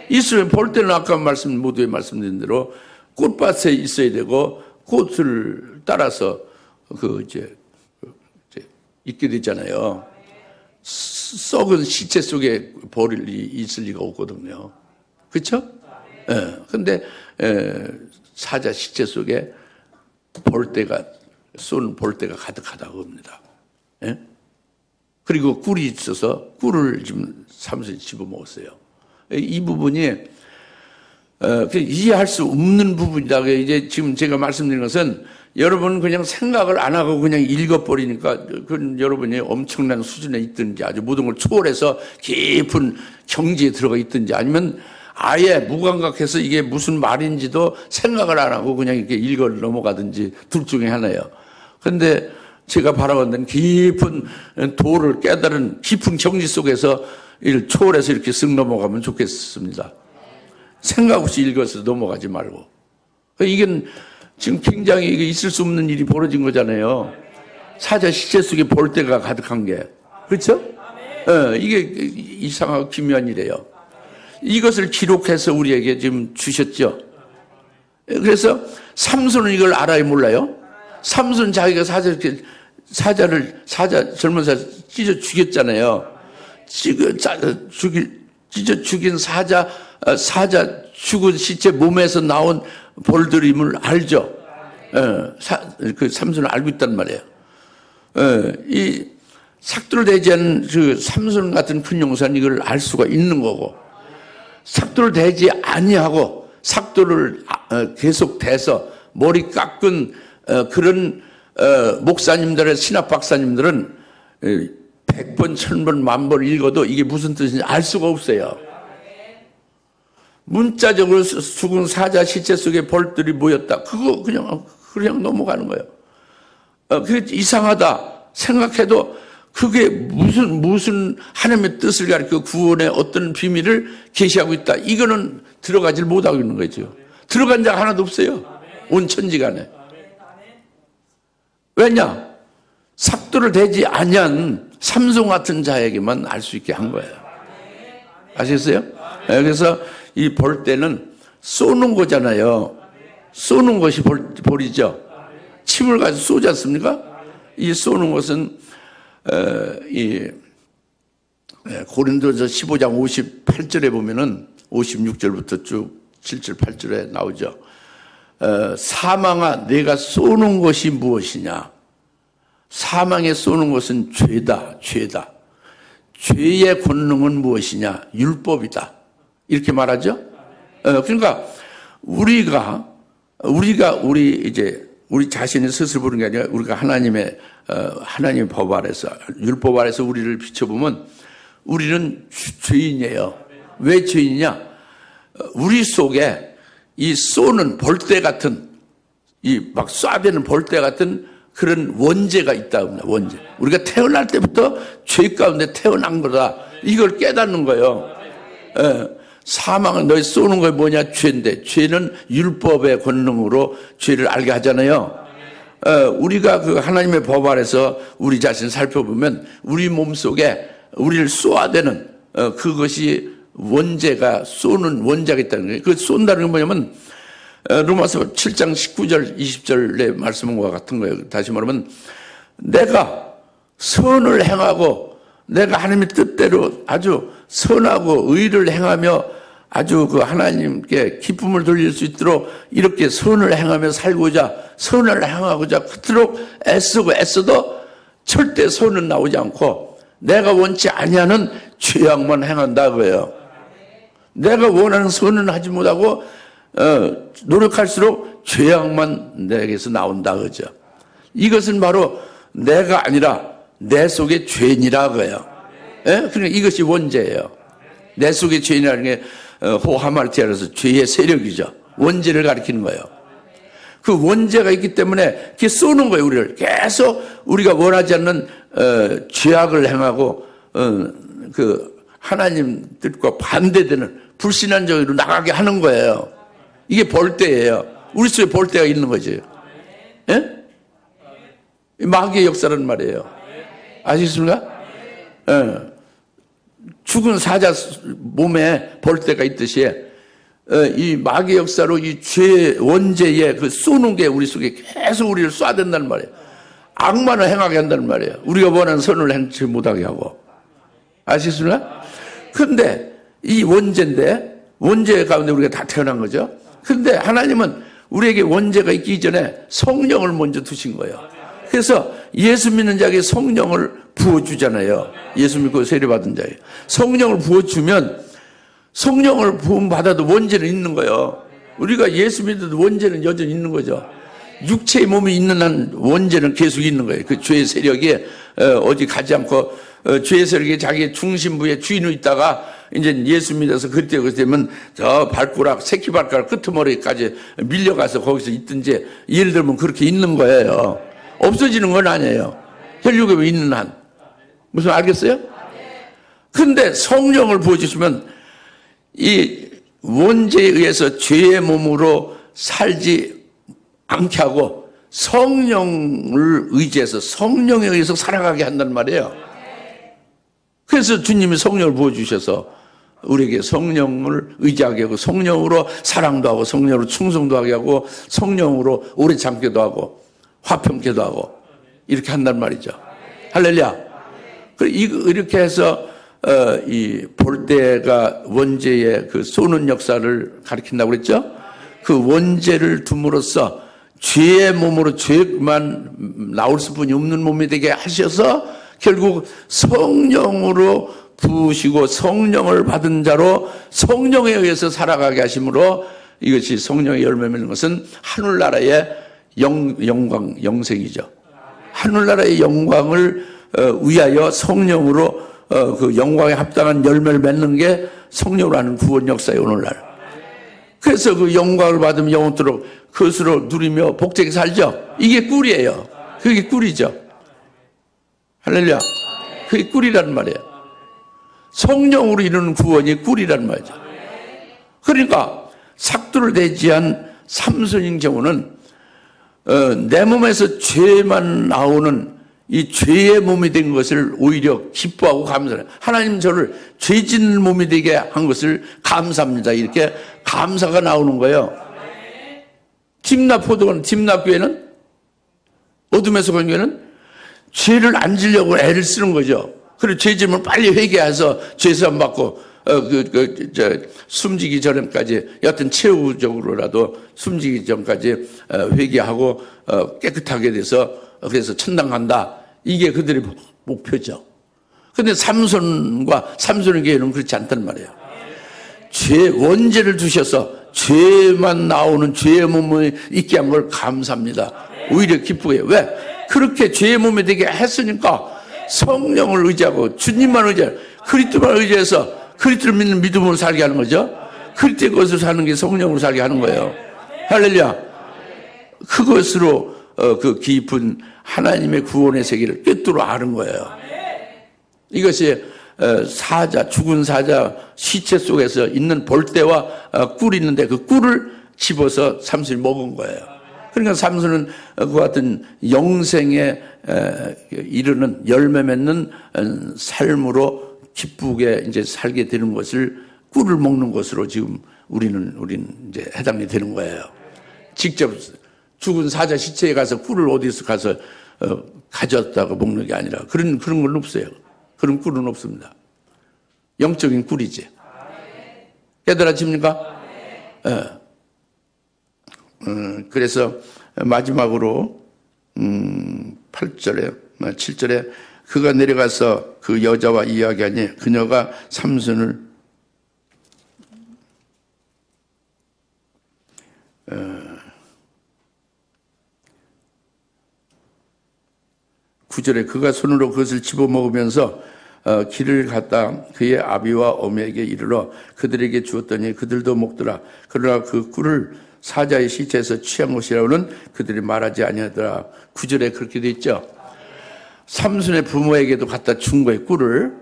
이스라엘 벌떼는 아까 모두에 말씀드린 대로 꽃밭에 있어야 되고 꽃을 따라서 이제 있게 되잖아요. 썩은 시체 속에 벌이 있을 리가 없거든요. 그렇죠? 예. 근데 사자 시체 속에 쏘는 벌떼가 가득하다고 합니다. 예? 그리고 꿀이 있어서 꿀을 지금 삼손이 집어먹었어요. 이 부분이 이해할 수 없는 부분이다. 이제 지금 제가 말씀드린 것은 여러분 그냥 생각을 안 하고 그냥 읽어버리니까 그건 여러분이 엄청난 수준에 있든지 아주 모든 걸 초월해서 깊은 경지에 들어가 있든지 아니면 아예 무감각해서 이게 무슨 말인지도 생각을 안 하고 그냥 이렇게 읽어 넘어가든지 둘 중에 하나예요. 그런데 제가 바라본 데는 깊은 도를 깨달은 깊은 경지 속에서 이를 초월해서 이렇게 쓱 넘어가면 좋겠습니다. 생각 없이 읽어서 넘어가지 말고. 이게 지금 굉장히 있을 수 없는 일이 벌어진 거잖아요. 사자 시체 속에 벌떼가 가득한 게. 그렇죠? 이게 이상하고 기묘한 일이에요. 이것을 기록해서 우리에게 지금 주셨죠. 그래서 삼손은 이걸 알아요, 몰라요? 삼손 자기가 사자 젊은 사자 찢어 죽였잖아요. 찢어 죽인 사자 죽은 시체 몸에서 나온 벌들임을 알죠. 그 삼손을 알고 있단 말이에요. 이 삭도를 대지 않은 그 삼손 같은 큰 용사는 이걸 알 수가 있는 거고, 삭도를 대지 아니하고 삭도를 계속 대서 머리 깎은 그런 목사님들의 신학 박사님들은 100번, 1000번, 10,000번 읽어도 이게 무슨 뜻인지 알 수가 없어요. 문자적으로 죽은 사자 시체 속에 벌들이 모였다. 그거 그냥 넘어가는 거예요. 그게 이상하다 생각해도 그게 무슨 하나님의 뜻을 가리켜 구원의 어떤 비밀을 계시하고 있다. 이거는 들어가질 못하고 있는 거죠. 들어간 자가 하나도 없어요. 온 천지간에. 왜냐? 삭도를 대지 아니한 삼손 같은 자에게만 알 수 있게 한 거예요. 아시겠어요? 그래서 이 벌떼는 쏘는 거잖아요. 쏘는 것이 벌이죠. 침을 가지고 쏘지 않습니까? 이 쏘는 것은 이 고린도서 15장 58절에 보면은 56절부터 쭉 7절 8절에 나오죠. 사망아 내가 쏘는 것이 무엇이냐? 사망에 쏘는 것은 죄다. 죄의 권능은 무엇이냐? 율법이다. 이렇게 말하죠. 그러니까 우리 자신이 스스로 보는 게 아니라 우리가 하나님의 법 아래서 율법 아래서 우리를 비춰보면 우리는 죄인이에요. 왜 죄인이냐? 우리 속에 이 쏘는 벌떼 같은 이 막 쏴대는 벌떼 같은 그런 원죄가 있다. 원죄. 우리가 태어날 때부터 죄 가운데 태어난 거다. 이걸 깨닫는 거예요. 사망은 너희 쏘는 거 뭐냐? 죄인데 죄는 율법의 권능으로 죄를 알게 하잖아요. 우리가 그 하나님의 법 아래서 우리 자신을 살펴보면 우리 몸속에 우리를 쏘아대는 그것이 원죄가 쏘는 원자가 있다는 거예요. 그 쏜다는 건 뭐냐면 로마서 7장 19절 20절의 말씀과 같은 거예요. 다시 말하면 내가 선을 행하고 내가 하나님의 뜻대로 아주 선하고 의를 행하며 아주 그 하나님께 기쁨을 돌릴 수 있도록 이렇게 선을 행하며 살고자 선을 행하고자 그토록 애쓰고 애써도 절대 선은 나오지 않고 내가 원치 아니하는 죄악만 행한다 그래요. 내가 원하는 선은 하지 못하고 노력할수록 죄악만 내게서 나온다 그죠. 이것은 바로 내가 아니라 내 속에 죄인이라 그래요. 예? 그러니까 이것이 원죄예요. 내 속에 죄인이라는 게 호하말티아라서 죄의 세력이죠. 원죄를 가리키는 거예요. 그 원죄가 있기 때문에 그게 쏘는 거예요. 우리를 계속 우리가 원하지 않는 죄악을 행하고 그 하나님 뜻과 반대되는 불신한 적으로 나가게 하는 거예요. 이게 볼때예요. 우리 속에 볼때가 있는 거지. 예? 마귀의 역사라는 말이에요. 아시겠습니까? 예. 죽은 사자 몸에 볼때가 있듯이 이 마귀의 역사로 이 죄 원죄의 그 쏘는 게 우리 속에 계속 우리를 쏴댄다는 말이에요. 악만을 행하게 한다는 말이에요. 우리가 원하는 선을 행치 못하게 하고. 아시겠습니까? 근데 이 원죄인데 원죄 가운데 우리가 다 태어난 거죠. 근데 하나님은 우리에게 원죄가 있기 전에 성령을 먼저 두신 거예요. 그래서 예수 믿는 자에게 성령을 부어주잖아요. 예수 믿고 세례받은 자에게 성령을 부어주면 성령을 부음받아도 원죄는 있는 거예요. 우리가 예수 믿어도 원죄는 여전히 있는 거죠. 육체의 몸이 있는 한 원죄는 계속 있는 거예요. 그 죄의 세력이 어디 가지 않고 죄의 세력이 자기의 중심부에 주인으로 있다가 이제 예수 믿어서 그때 되면 저 발가락 새끼발가락 끄트머리까지 밀려가서 거기서 있든지 예를 들면 그렇게 있는 거예요. 없어지는 건 아니에요. 혈육에 있는 한. 무슨 알겠어요? 근데 성령을 부어주시면 이 원죄에 의해서 죄의 몸으로 살지 않게 하고 성령을 의지해서 성령에 의해서 살아가게 한단 말이에요. 그래서 주님이 성령을 부어주셔서 우리에게 성령을 의지하게 하고 성령으로 사랑도 하고 성령으로 충성도 하게 하고 성령으로 오래 참기도 하고 화평케도 하고 이렇게 한단 말이죠. 할렐루야. 이렇게 해서 이 볼때가 원죄의 그 쏘는 역사를 가리킨다고 그랬죠. 그 원죄를 둠으로써 죄의 몸으로 죄만 나올 수뿐이 없는 몸이 되게 하셔서 결국 성령으로 부으시고 성령을 받은 자로 성령에 의해서 살아가게 하심으로 이것이 성령의 열매 맺는 것은 하늘나라의 영광, 영생이죠. 하늘나라의 영광을 위하여 성령으로 그 영광에 합당한 열매를 맺는 게 성령으로 하는 구원 역사예요, 오늘날. 그래서 그 영광을 받으면 영원토록 그것으로 누리며 복되게 살죠. 이게 꿀이에요. 그게 꿀이죠. 할렐루야. 그게 꿀이라는 말이에요. 성령으로 이루는 구원이 꿀이라는 말이죠. 그러니까 삭도를 대지한 삼손인 경우는 내 몸에서 죄만 나오는 이 죄의 몸이 된 것을 오히려 기뻐하고 감사해요. 하나님 저를 죄 짓는 몸이 되게 한 것을 감사합니다. 이렇게 감사가 나오는 거예요. tim납포도원, tim납교회는 어둠에 속한 교회는 죄를 안 지려고 애를 쓰는 거죠. 그리고 죄 지면 빨리 회개해서 죄사함 받고 숨지기 전까지 여하튼 최후적으로라도 숨지기 전까지 회개하고 깨끗하게 돼서 그래서 천당 간다. 이게 그들의 목표죠. 그런데 삼손의 교회는 그렇지 않단 말이에요. 죄 원죄를 두셔서 죄만 나오는 죄의 몸이 있게 한 걸 감사합니다. 오히려 기쁘게. 왜? 그렇게 죄의 몸이 되게 했으니까 성령을 의지하고 주님만 의지하고 그리스도만 의지해서 그리스도를 믿는 믿음으로 살게 하는 거죠. 그리스도의 것을 사는 게 성령으로 살게 하는 거예요. 할렐루야. 그것으로 그 깊은 하나님의 구원의 세계를 꿰뚫어 아는 거예요. 이것이 죽은 사자 시체 속에서 있는 볼때와 꿀이 있는데 그 꿀을 집어서 삼손이 먹은 거예요. 그러니까 삼손은 그와 같은 영생에 이르는 열매 맺는 삶으로 기쁘게 이제 살게 되는 것을 꿀을 먹는 것으로 지금 우리는 이제 해당이 되는 거예요. 직접 죽은 사자 시체에 가서 꿀을 어디서 가서 가져왔다가 먹는 게 아니라 그런 건 없어요. 그런 꿀은 없습니다. 영적인 꿀이지. 깨달아집니까? 예. 그래서 마지막으로 8절에 7절에 그가 내려가서 그 여자와 이야기하니 그녀가 삼손을 구절에 그가 손으로 그것을 집어먹으면서 길을 갔다 그의 아비와 어미에게 이르러 그들에게 주었더니 그들도 먹더라. 그러나 그 꿀을 사자의 시체에서 취한 것이라고는 그들이 말하지 아니하더라. 구절에 그렇게 돼 있죠. 삼손의 부모에게도 갖다 준 거예요, 꿀을.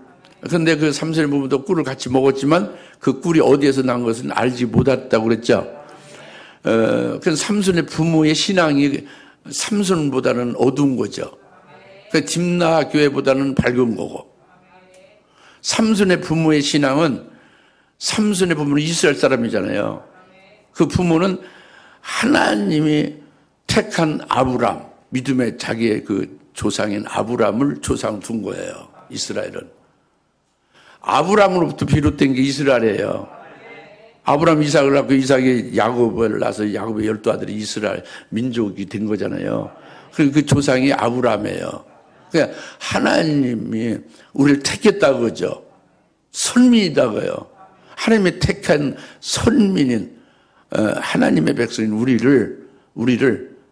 그런데 그 삼손의 부모도 꿀을 같이 먹었지만 그 꿀이 어디에서 난 것은 알지 못했다고 그랬죠. 그래서 삼손의 부모의 신앙이 삼손보다는 어두운 거죠. 그 딥나 교회보다는 밝은 거고. 삼손의 부모의 신앙은 삼손의 부모는 이스라엘 사람이잖아요. 그 부모는 하나님이 택한 아브람, 믿음의 자기의 그 조상인 아브람을 조상 둔 거예요. 이스라엘은. 아브람으로부터 비롯된 게 이스라엘이에요. 아브람 이삭을 낳고 이삭이 야곱을 낳아서 야곱의 12아들이 이스라엘 민족이 된 거잖아요. 그 조상이 아브람이에요. 그러니까 하나님이 우리를 택했다고 그러죠. 선민이다고요. 하나님이 택한 선민인 하나님의 백성인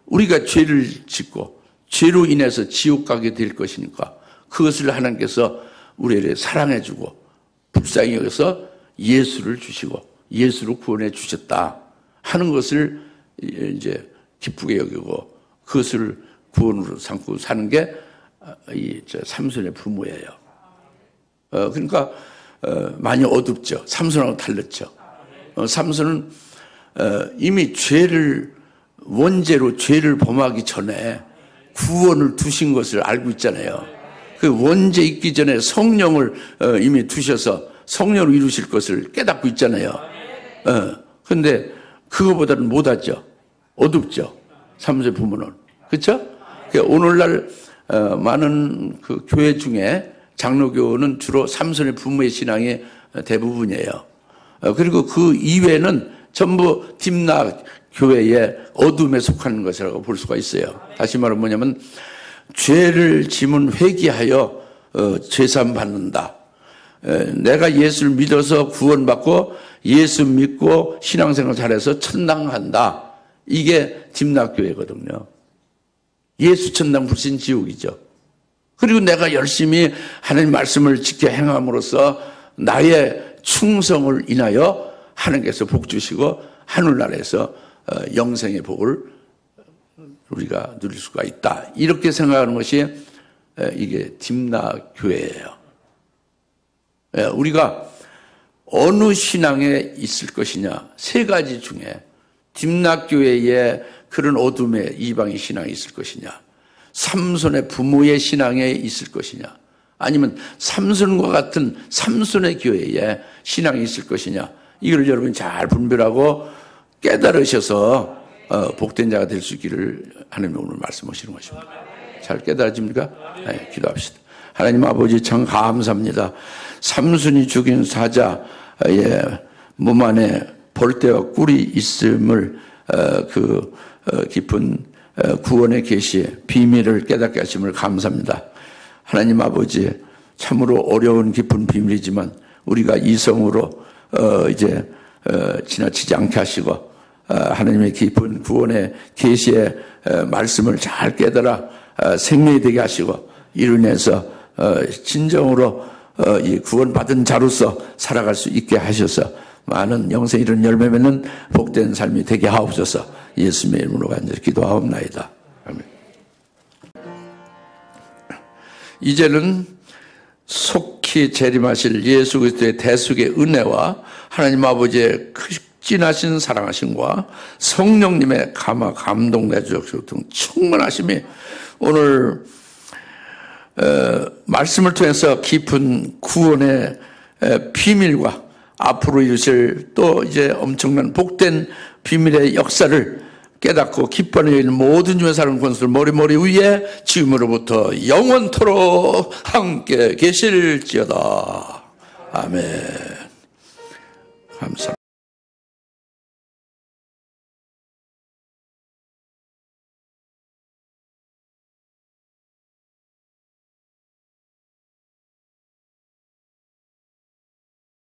우리가 죄를 짓고 죄로 인해서 지옥 가게 될 것이니까 그것을 하나님께서 우리를 사랑해주고 불쌍히 여겨서 예수를 주시고 예수로 구원해 주셨다 하는 것을 이제 기쁘게 여기고 그것을 구원으로 삼고 사는 게 이 삼손의 부모예요. 그러니까 많이 어둡죠. 삼손하고 달랐죠. 삼손은 이미 원죄로 죄를 범하기 전에 구원을 두신 것을 알고 있잖아요. 그 원죄 있기 전에 성령을 이미 두셔서 성령을 이루실 것을 깨닫고 있잖아요. 그런데 그거보다는 못하죠. 어둡죠. 삼손의 부모는. 그렇죠? 오늘날 많은 그 교회 중에 장로교는 주로 삼손의 부모의 신앙이 대부분이에요. 그리고 그 이외에는 전부 딥나 교회의 어둠에 속하는 것이라고 볼 수가 있어요. 다시 말하면 뭐냐면 죄를 지면 회개하여 죄사함 받는다. 내가 예수를 믿어서 구원받고 예수 믿고 신앙생활 잘해서 천당 간다. 이게 딥나 교회거든요. 예수 천당 불신 지옥이죠. 그리고 내가 열심히 하나님 말씀을 지켜 행함으로써 나의 충성을 인하여 하나님께서 복 주시고 하늘나라에서 영생의 복을 우리가 누릴 수가 있다. 이렇게 생각하는 것이 이게 딥나 교회예요. 우리가 어느 신앙에 있을 것이냐, 세 가지 중에 딥나 교회에 그런 어둠의 이방의 신앙이 있을 것이냐, 삼손의 부모의 신앙에 있을 것이냐, 아니면 삼손과 같은 삼손의 교회에 신앙이 있을 것이냐, 이걸 여러분이 잘 분별하고 깨달으셔서 복된 자가 될 수 있기를 하나님이 오늘 말씀하시는 것입니다. 잘 깨달아집니까? 네, 기도합시다. 하나님 아버지 참 감사합니다. 삼손이 죽인 사자의 몸 안에 벌떼와 꿀이 있음을 깊은 구원의 계시의 비밀을 깨닫게 하심을 감사합니다. 하나님 아버지 참으로 어려운 깊은 비밀이지만 우리가 이성으로 이제 지나치지 않게 하시고 하나님의 깊은 구원의 계시의 말씀을 잘 깨달아 생명이 되게 하시고 이로 인해서 진정으로 이 구원받은 자로서 살아갈 수 있게 하셔서 많은 영생 이런 열매 맺는 복된 삶이 되게 하옵소서. 예수님의 이름으로 간절히 기도하옵나이다. 아멘. 이제는 속히 재림하실 예수 그리스도의 대속의 은혜와 하나님 아버지의 진하신 사랑하심과 성령님의 감동 내주시고 등 충만하심이 오늘 말씀을 통해서 깊은 구원의 비밀과 앞으로 이루실 또 이제 엄청난 복된 비밀의 역사를 깨닫고 기뻐하는 여인 모든 주의 사랑 권수들 머리 위에 지금으로부터 영원토록 함께 계실지어다. 아멘. 감사합니다.